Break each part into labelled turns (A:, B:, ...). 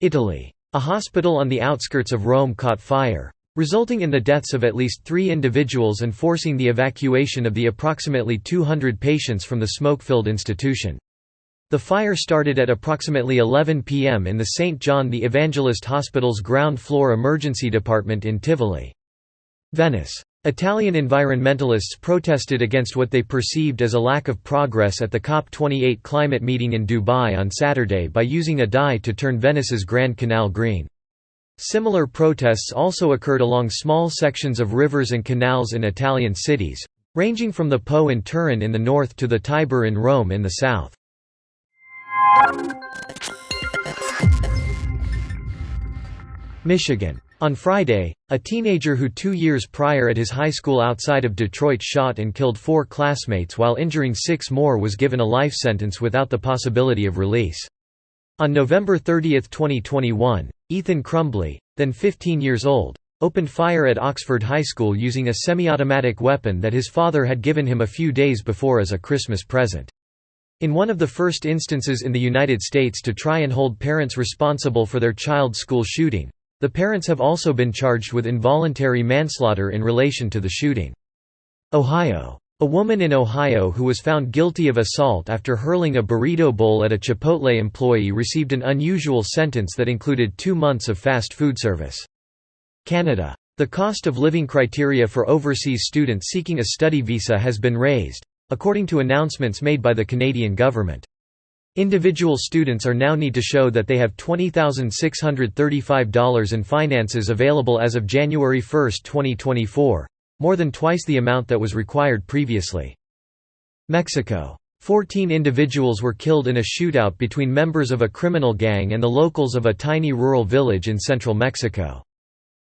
A: Italy. A hospital on the outskirts of Rome caught fire, resulting in the deaths of at least 3 individuals and forcing the evacuation of the approximately 200 patients from the smoke-filled institution. The fire started at approximately 11 p.m. in the St. John the Evangelist Hospital's ground-floor emergency department in Tivoli. Venice. Italian environmentalists protested against what they perceived as a lack of progress at the COP28 climate meeting in Dubai on Saturday by using a dye to turn Venice's Grand Canal green. Similar protests also occurred along small sections of rivers and canals in Italian cities, ranging from the Po in Turin in the north to the Tiber in Rome in the south. Michigan. On Friday, a teenager who 2 years prior at his high school outside of Detroit shot and killed 4 classmates while injuring 6 more was given a life sentence without the possibility of release. On November 30, 2021, Ethan Crumbley, then 15 years old, opened fire at Oxford High School using a semi-automatic weapon that his father had given him a few days before as a Christmas present. In one of the first instances in the United States to try and hold parents responsible for their child's school shooting, the parents have also been charged with involuntary manslaughter in relation to the shooting. Ohio. A woman in Ohio who was found guilty of assault after hurling a burrito bowl at a Chipotle employee received an unusual sentence that included 2 months of fast food service. Canada. The cost of living criteria for overseas students seeking a study visa has been raised, according to announcements made by the Canadian government. Individual students are now need to show that they have $20,635 in finances available as of January 1, 2024, more than twice the amount that was required previously. Mexico. 14 individuals were killed in a shootout between members of a criminal gang and the locals of a tiny rural village in central Mexico.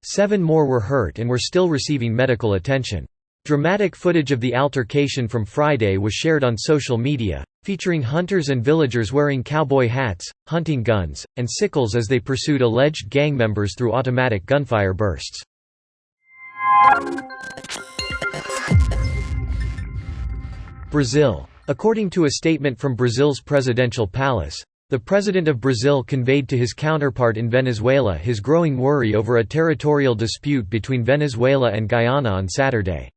A: 7 more were hurt and were still receiving medical attention. Dramatic footage of the altercation from Friday was shared on social media, featuring hunters and villagers wearing cowboy hats, hunting guns, and sickles as they pursued alleged gang members through automatic gunfire bursts. Brazil. According to a statement from Brazil's presidential palace, the president of Brazil conveyed to his counterpart in Venezuela his growing worry over a territorial dispute between Venezuela and Guyana on Saturday.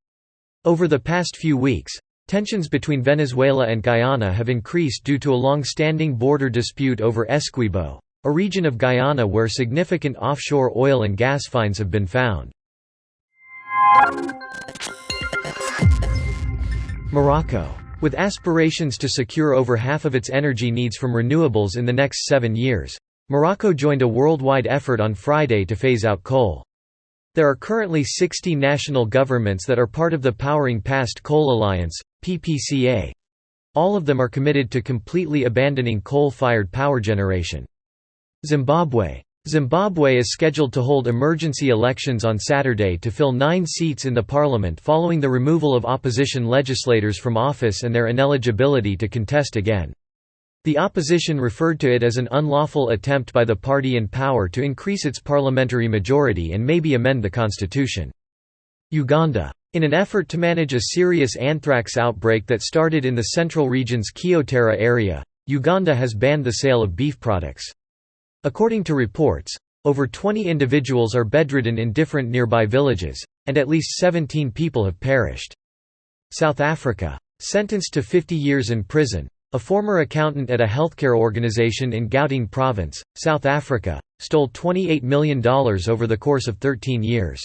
A: Over the past few weeks, tensions between Venezuela and Guyana have increased due to a long-standing border dispute over Essequibo, a region of Guyana where significant offshore oil and gas finds have been found. Morocco. With aspirations to secure over half of its energy needs from renewables in the next 7 years, Morocco joined a worldwide effort on Friday to phase out coal. There are currently 60 national governments that are part of the Powering Past Coal Alliance, PPCA. All of them are committed to completely abandoning coal-fired power generation. Zimbabwe. Zimbabwe is scheduled to hold emergency elections on Saturday to fill 9 seats in the parliament following the removal of opposition legislators from office and their ineligibility to contest again. The opposition referred to it as an unlawful attempt by the party in power to increase its parliamentary majority and maybe amend the constitution. Uganda. In an effort to manage a serious anthrax outbreak that started in the central region's Kyotera area, Uganda has banned the sale of beef products. According to reports, over 20 individuals are bedridden in different nearby villages, and at least 17 people have perished. South Africa. Sentenced to 50 years in prison, a former accountant at a healthcare organization in Gauteng province, South Africa, stole $28 million over the course of 13 years.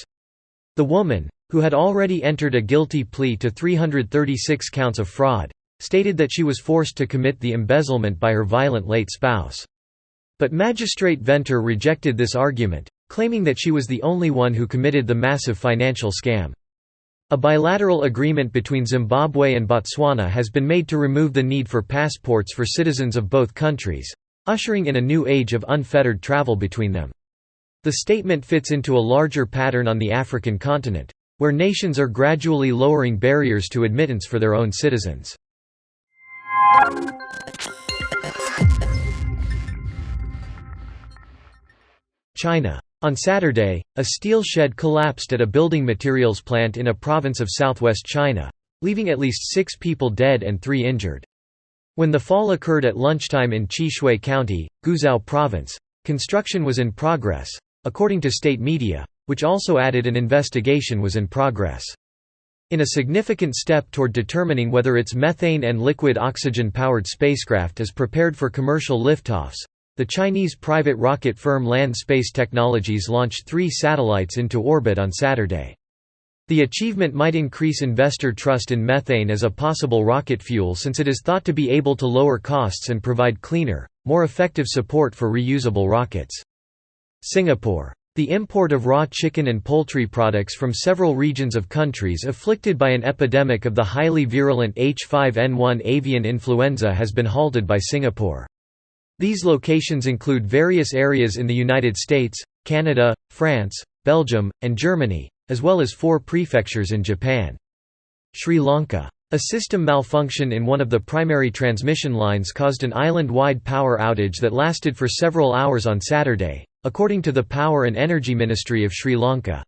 A: The woman, who had already entered a guilty plea to 336 counts of fraud, stated that she was forced to commit the embezzlement by her violent late spouse. But Magistrate Venter rejected this argument, claiming that she was the only one who committed the massive financial scam. A bilateral agreement between Zimbabwe and Botswana has been made to remove the need for passports for citizens of both countries, ushering in a new age of unfettered travel between them. The statement fits into a larger pattern on the African continent, where nations are gradually lowering barriers to admittance for their own citizens. China. On Saturday, a steel shed collapsed at a building materials plant in a province of southwest China, leaving at least 6 people dead and 3 injured. When the fall occurred at lunchtime in Qishui County, Guizhou Province, construction was in progress, according to state media, which also added an investigation was in progress. In a significant step toward determining whether its methane and liquid oxygen-powered spacecraft is prepared for commercial liftoffs, the Chinese private rocket firm Land Space Technologies launched 3 satellites into orbit on Saturday. The achievement might increase investor trust in methane as a possible rocket fuel since it is thought to be able to lower costs and provide cleaner, more effective support for reusable rockets. Singapore. The import of raw chicken and poultry products from several regions of countries afflicted by an epidemic of the highly virulent H5N1 avian influenza has been halted by Singapore. These locations include various areas in the United States, Canada, France, Belgium, and Germany, as well as 4 prefectures in Japan. Sri Lanka. A system malfunction in one of the primary transmission lines caused an island-wide power outage that lasted for several hours on Saturday, according to the Power and Energy Ministry of Sri Lanka.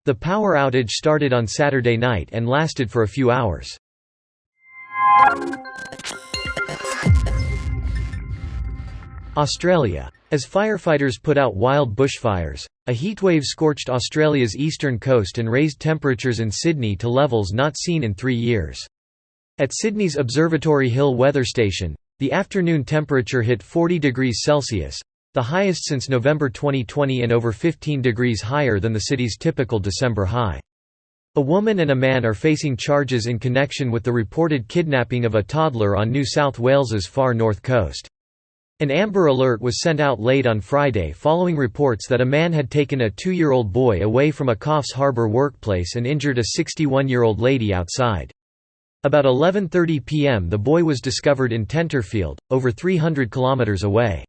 A: The power outage started on Saturday night and lasted for a few hours. Australia. As firefighters put out wild bushfires, a heatwave scorched Australia's eastern coast and raised temperatures in Sydney to levels not seen in 3 years. At Sydney's Observatory Hill weather station, the afternoon temperature hit 40 degrees Celsius, the highest since November 2020 and over 15 degrees higher than the city's typical December high. A woman and a man are facing charges in connection with the reported kidnapping of a toddler on New South Wales's far north coast. An Amber Alert was sent out late on Friday following reports that a man had taken a 2-year-old boy away from a Coffs Harbour workplace and injured a 61-year-old lady outside. About 11:30 p.m. the boy was discovered in Tenterfield, over 300 kilometers away.